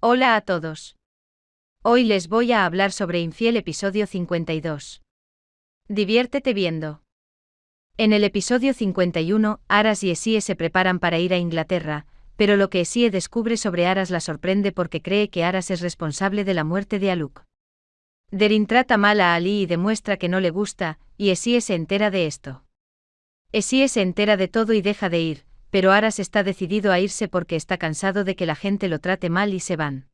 Hola a todos. Hoy les voy a hablar sobre Infiel episodio 52. Diviértete viendo. En el episodio 51, Aras y Essie se preparan para ir a Inglaterra, pero lo que Essie descubre sobre Aras la sorprende porque cree que Aras es responsable de la muerte de Aluk. Derin trata mal a Ali y demuestra que no le gusta, y Essie se entera de esto. Essie se entera de todo y deja de ir, pero Aras está decidido a irse porque está cansado de que la gente lo trate mal y se van.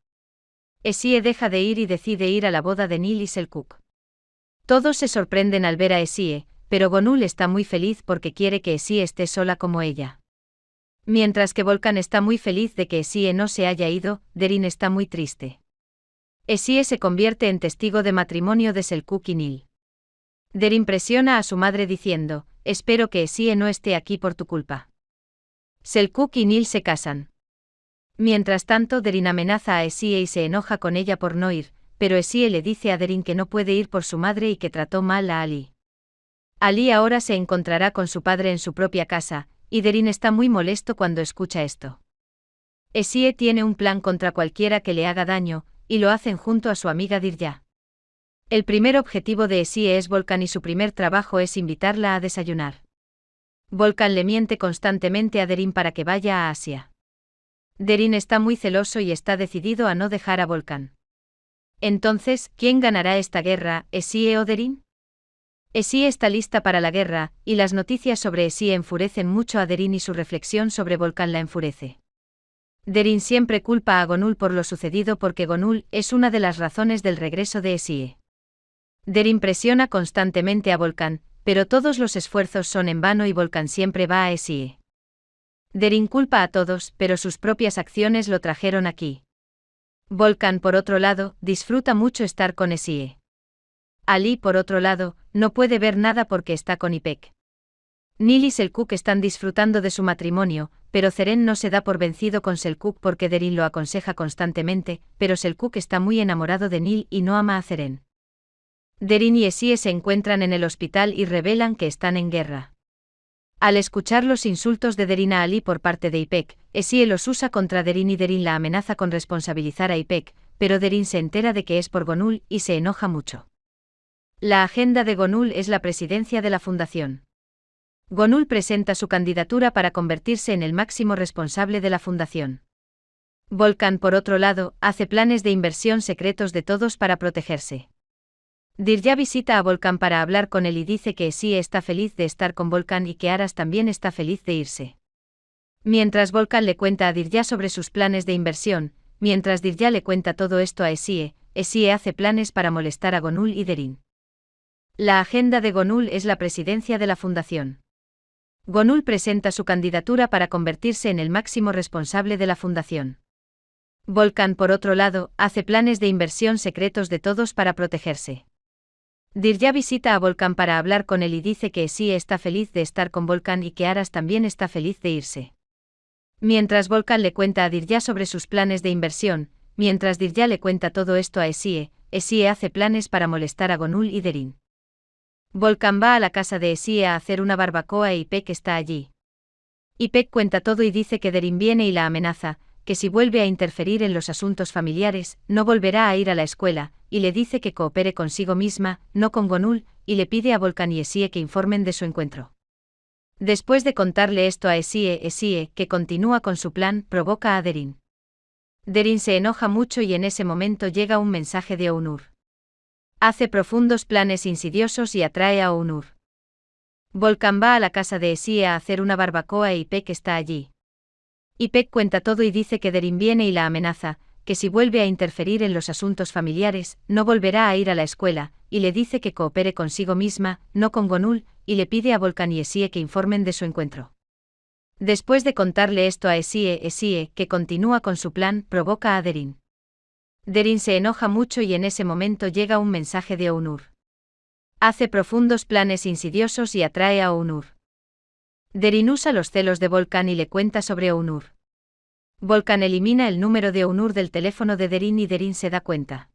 Essie deja de ir y decide ir a la boda de Neil y Selkuk. Todos se sorprenden al ver a Essie, pero Gonul está muy feliz porque quiere que Essie esté sola como ella. Mientras que Volkan está muy feliz de que Essie no se haya ido, Derin está muy triste. Essie se convierte en testigo de matrimonio de Selkuk y Neil. Derin presiona a su madre diciendo: espero que Essie no esté aquí por tu culpa. Selkuk y Neil se casan. Mientras tanto, Derin amenaza a Essie y se enoja con ella por no ir, pero Essie le dice a Derin que no puede ir por su madre y que trató mal a Ali. Ali ahora se encontrará con su padre en su propia casa, y Derin está muy molesto cuando escucha esto. Essie tiene un plan contra cualquiera que le haga daño, y lo hacen junto a su amiga Dirya. El primer objetivo de Essie es Volkan y su primer trabajo es invitarla a desayunar. Volkan le miente constantemente a Derin para que vaya a Asia. Derin está muy celoso y está decidido a no dejar a Volkan. Entonces, ¿quién ganará esta guerra, Essie o Derin? Essie está lista para la guerra, y las noticias sobre Essie enfurecen mucho a Derin y su reflexión sobre Volkan la enfurece. Derin siempre culpa a Gonul por lo sucedido porque Gonul es una de las razones del regreso de Essie. Derin presiona constantemente a Volkan, pero todos los esfuerzos son en vano y Volkan siempre va a Essie. Derin culpa a todos, pero sus propias acciones lo trajeron aquí. Volkan, por otro lado, disfruta mucho estar con Essie. Ali, por otro lado, no puede ver nada porque está con Ipek. Neil y Selkuk están disfrutando de su matrimonio, pero Zeren no se da por vencido con Selkuk porque Derin lo aconseja constantemente, pero Selkuk está muy enamorado de Neil y no ama a Zeren. Derin y Essie se encuentran en el hospital y revelan que están en guerra. Al escuchar los insultos de Derin a Ali por parte de Ipek, Essie los usa contra Derin y Derin la amenaza con responsabilizar a Ipek, pero Derin se entera de que es por Gonul y se enoja mucho. La agenda de Gonul es la presidencia de la fundación. Gonul presenta su candidatura para convertirse en el máximo responsable de la fundación. Volkan, por otro lado, hace planes de inversión secretos de todos para protegerse. Dirya visita a Volkan para hablar con él y dice que Essie está feliz de estar con Volkan y que Aras también está feliz de irse. Mientras Volkan le cuenta a Dirya sobre sus planes de inversión, mientras Dirya le cuenta todo esto a Essie, Essie hace planes para molestar a Gonul y Derin. La agenda de Gonul es la presidencia de la fundación. Gonul presenta su candidatura para convertirse en el máximo responsable de la fundación. Volkan, por otro lado, hace planes de inversión secretos de todos para protegerse. Dirya visita a Volkan para hablar con él y dice que Essie está feliz de estar con Volkan y que Aras también está feliz de irse. Mientras Volkan le cuenta a Dirya sobre sus planes de inversión, mientras Dirya le cuenta todo esto a Essie, Essie hace planes para molestar a Gonul y Derin. Volkan va a la casa de Essie a hacer una barbacoa e Ipek está allí. Ipek cuenta todo y dice que Derin viene y la amenaza, que si vuelve a interferir en los asuntos familiares, no volverá a ir a la escuela, y le dice que coopere consigo misma, no con Gonul, y le pide a Volkan y Essie que informen de su encuentro. Después de contarle esto a Essie, que continúa con su plan, provoca a Derin. Derin se enoja mucho y en ese momento llega un mensaje de Onur. Hace profundos planes insidiosos y atrae a Onur. Volkan va a la casa de Essie a hacer una barbacoa e Ipek está allí. Ipek cuenta todo y dice que Derin viene y la amenaza, que si vuelve a interferir en los asuntos familiares, no volverá a ir a la escuela, y le dice que coopere consigo misma, no con Gonul, y le pide a Volkan y Essie que informen de su encuentro. Después de contarle esto a Essie, que continúa con su plan, provoca a Derin. Derin se enoja mucho y en ese momento llega un mensaje de Onur. Hace profundos planes insidiosos y atrae a Onur. Derin usa los celos de Volkan y le cuenta sobre Onur. Volkan elimina el número de Onur del teléfono de Derin y Derin se da cuenta.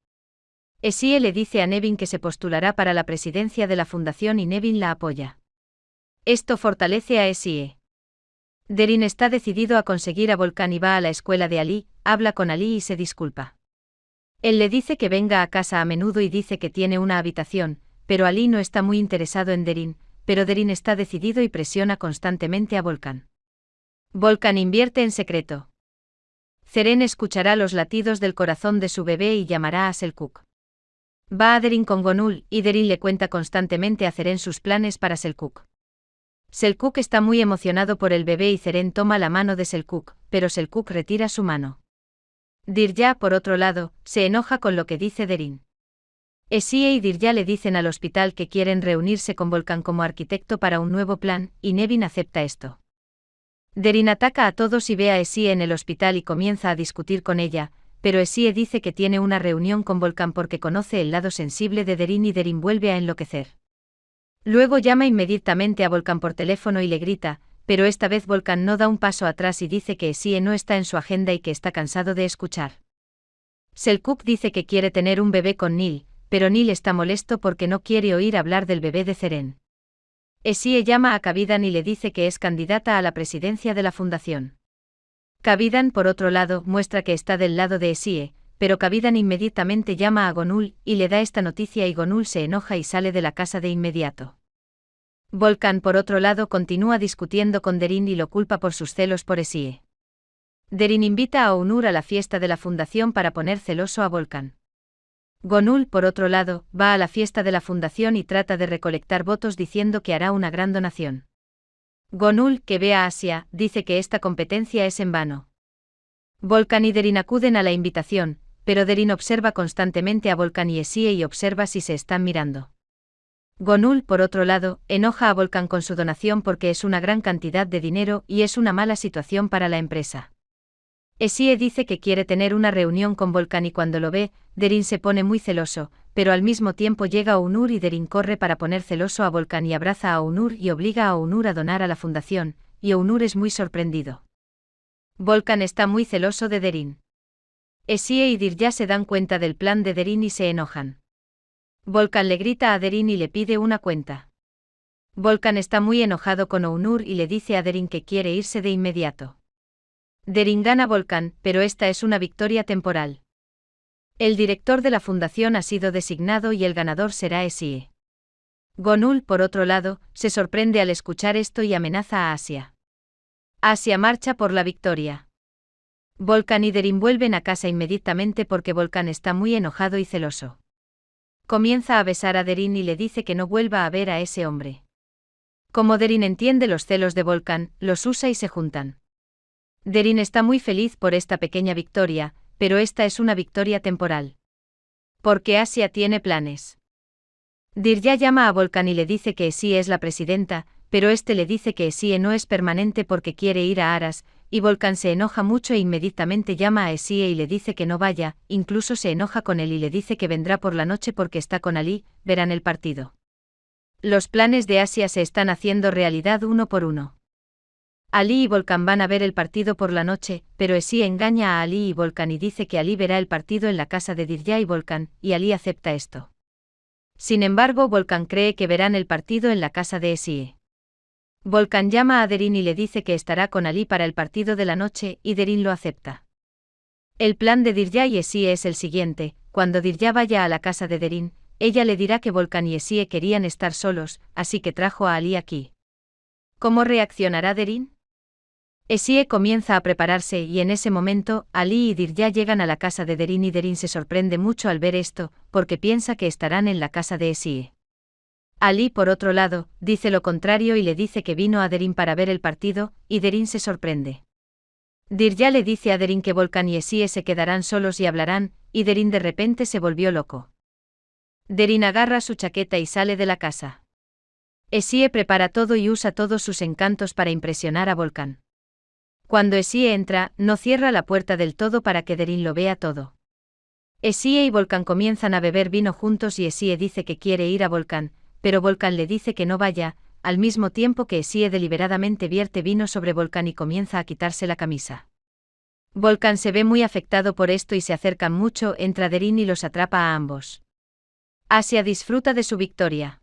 Essie le dice a Nevin que se postulará para la presidencia de la fundación y Nevin la apoya. Esto fortalece a Essie. Derin está decidido a conseguir a Volkan y va a la escuela de Ali, habla con Ali y se disculpa. Él le dice que venga a casa a menudo y dice que tiene una habitación, pero Ali no está muy interesado en Derin, pero Derin está decidido y presiona constantemente a Volkan. Volkan invierte en secreto. Ceren escuchará los latidos del corazón de su bebé y llamará a Selçuk. Va a Derin con Gonul y Derin le cuenta constantemente a Ceren sus planes para Selçuk. Selçuk está muy emocionado por el bebé y Ceren toma la mano de Selçuk, pero Selçuk retira su mano. Dirya, por otro lado, se enoja con lo que dice Derin. Esie y Dirya le dicen al hospital que quieren reunirse con Volkan como arquitecto para un nuevo plan, y Nevin acepta esto. Derin ataca a todos y ve a Esie en el hospital y comienza a discutir con ella, pero Esie dice que tiene una reunión con Volkan porque conoce el lado sensible de Derin y Derin vuelve a enloquecer. Luego llama inmediatamente a Volkan por teléfono y le grita, pero esta vez Volkan no da un paso atrás y dice que Esie no está en su agenda y que está cansado de escuchar. Selçuk dice que quiere tener un bebé con Nil, pero Nil está molesto porque no quiere oír hablar del bebé de Ceren. Esie llama a Kavidan y le dice que es candidata a la presidencia de la fundación. Kavidan, por otro lado, muestra que está del lado de Esie, pero Kavidan inmediatamente llama a Gonul y le da esta noticia y Gonul se enoja y sale de la casa de inmediato. Volkan, por otro lado, continúa discutiendo con Derin y lo culpa por sus celos por Esie. Derin invita a Onur a la fiesta de la fundación para poner celoso a Volkan. Gonul, por otro lado, va a la fiesta de la fundación y trata de recolectar votos diciendo que hará una gran donación. Gonul, que ve a Asia, dice que esta competencia es en vano. Volkan y Derin acuden a la invitación, pero Derin observa constantemente a Volkan y Esie y observa si se están mirando. Gonul, por otro lado, enoja a Volkan con su donación porque es una gran cantidad de dinero y es una mala situación para la empresa. Esie dice que quiere tener una reunión con Volkan y cuando lo ve, Derin se pone muy celoso, pero al mismo tiempo llega Onur y Derin corre para poner celoso a Volkan y abraza a Onur y obliga a Onur a donar a la fundación, y Onur es muy sorprendido. Volkan está muy celoso de Derin. Esie y Dirya se dan cuenta del plan de Derin y se enojan. Volkan le grita a Derin y le pide una cuenta. Volkan está muy enojado con Onur y le dice a Derin que quiere irse de inmediato. Derin gana a Volkan, pero esta es una victoria temporal. El director de la fundación ha sido designado y el ganador será Esie. Gonul, por otro lado, se sorprende al escuchar esto y amenaza a Asia. Asia marcha por la victoria. Volkan y Derin vuelven a casa inmediatamente porque Volkan está muy enojado y celoso. Comienza a besar a Derin y le dice que no vuelva a ver a ese hombre. Como Derin entiende los celos de Volkan, los usa y se juntan. Derin está muy feliz por esta pequeña victoria, pero esta es una victoria temporal. Porque Asia tiene planes. Dirya llama a Volkan y le dice que Esie es la presidenta, pero este le dice que Esie no es permanente porque quiere ir a Aras, y Volkan se enoja mucho e inmediatamente llama a Esie y le dice que no vaya, incluso se enoja con él y le dice que vendrá por la noche porque está con Ali, verán el partido. Los planes de Asia se están haciendo realidad uno por uno. Ali y Volkan van a ver el partido por la noche, pero Esie engaña a Ali y Volkan y dice que Ali verá el partido en la casa de Dirya y Volkan, y Ali acepta esto. Sin embargo, Volkan cree que verán el partido en la casa de Esie. Volkan llama a Derin y le dice que estará con Ali para el partido de la noche, y Derin lo acepta. El plan de Dirya y Esie es el siguiente: cuando Dirya vaya a la casa de Derin, ella le dirá que Volkan y Esie querían estar solos, así que trajo a Ali aquí. ¿Cómo reaccionará Derin? Esie comienza a prepararse y en ese momento, Ali y Dirya llegan a la casa de Derin y Derin se sorprende mucho al ver esto, porque piensa que estarán en la casa de Esie. Ali, por otro lado, dice lo contrario y le dice que vino a Derin para ver el partido, y Derin se sorprende. Dirya le dice a Derin que Volkan y Esie se quedarán solos y hablarán, y Derin de repente se volvió loco. Derin agarra su chaqueta y sale de la casa. Esie prepara todo y usa todos sus encantos para impresionar a Volkan. Cuando Esie entra, no cierra la puerta del todo para que Derin lo vea todo. Esie y Volkan comienzan a beber vino juntos y Esie dice que quiere ir a Volkan, pero Volkan le dice que no vaya, al mismo tiempo que Esie deliberadamente vierte vino sobre Volkan y comienza a quitarse la camisa. Volkan se ve muy afectado por esto y se acercan mucho, entra Derin y los atrapa a ambos. Asia disfruta de su victoria.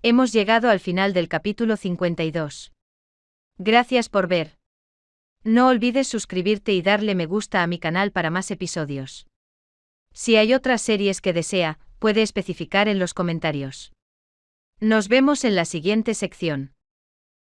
Hemos llegado al final del capítulo 52. Gracias por ver. No olvides suscribirte y darle me gusta a mi canal para más episodios. Si hay otras series que desea, puede especificar en los comentarios. Nos vemos en la siguiente sección.